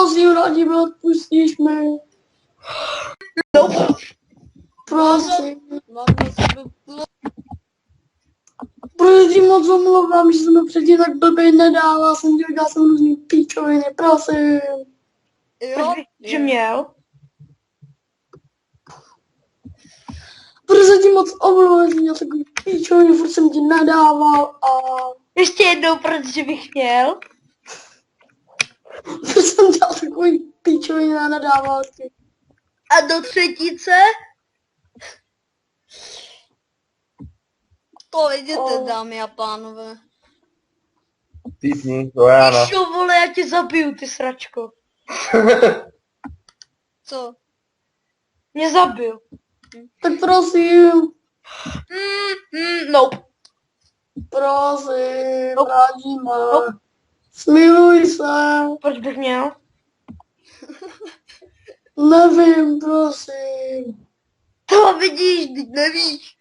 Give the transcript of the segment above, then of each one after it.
Prosím, Radime, odpustíš mi. Prosím. Mám na sebe Protože ti moc omlouvám, že jsem to předtím tak blbě nedával, jsem ti udělal jsem různý píčoviny, prosím. Jo, Že měl? Protože ti moc omlouvám, že jsem měl takový píčoviny, furt jsem ti nadával a... Ještě jednou, protože bych měl. Protože jsem dělal takový píčoviny a nadával ti. A do třetice? to vidíte, dámy a pánové. Týpni, to já na. Píšu, vole, já tě zabiju, ty sračko. Co? Mě zabil. Tak prosím, Nope. prosím, Nope. Radime. Nope. Smiluj se. Proč bych měl? Nevím, prosím. To vidíš, teď nevíš.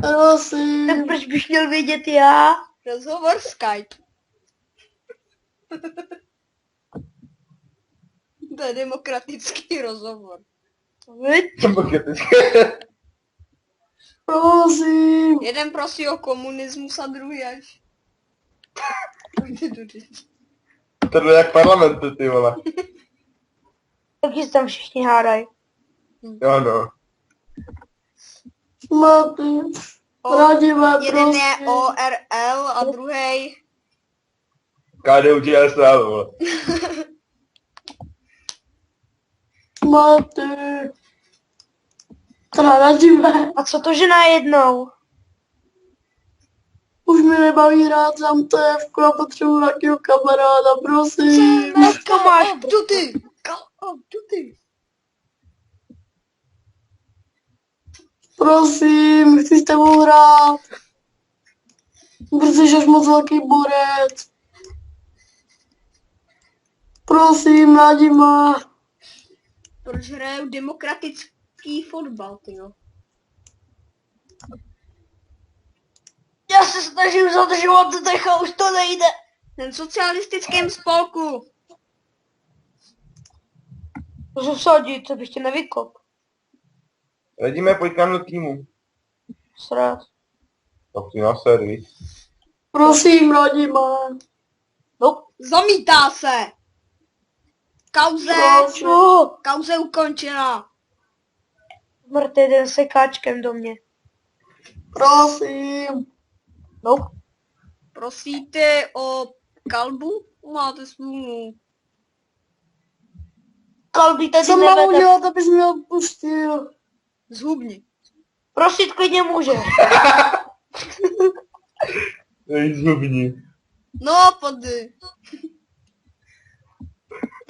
Prosím. Tak proč bych měl vědět já? Rozhovor Skype. To je demokratický rozhovor. Viď? Prosím. Jeden prosí o komunismus a druhý až. Tohle je jak parlamentu, ty vole. Taky se tam všichni hádají. Jo no. Smaty. Radime, Jeden je prosím. ORL a druhý KDU ČSL, vole. Smaty. Teda Radime. A co to, že najednou? Už mi nebaví hrát za MTF a potřebuji nějakého kamaráda, prosím. Dneska máš. Call of Duty. Call of Duty. Prosím, chci s tebou hrát. Protože jsi moc velký borec. Prosím, Radime. Proč hraju demokratický fotbal, tyjo? Já se snažím zadržovat dech a už to nejde. Ten socialistickém spolku. Můžu vsadit, co bych tě nevykop. Radíme, pojď k nám do týmu. Srát. Tak si na servis. Prosím, Radime. Nope. Zamítá se. Kauze. Co? Kauze ukončena. Mrte jeden sekáčkem do mě. Prosím. Nope. Prosíte o kalbu? Máte smůlu. Kalbí tady Co mám nevede. udělat, abys mě odpustil? Zhubni. Prosit klidně může. Zhubni. No, pody.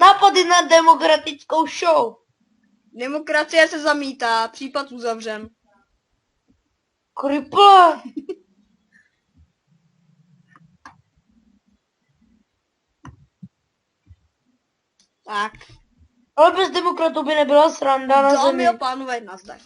Nápady na demokratickou show. Demokracie se zamítá, případ uzavřen. Kriple. Tak, Ale bez demokratů by nebyla sranda na dámy zemi. a pánové, nazdar.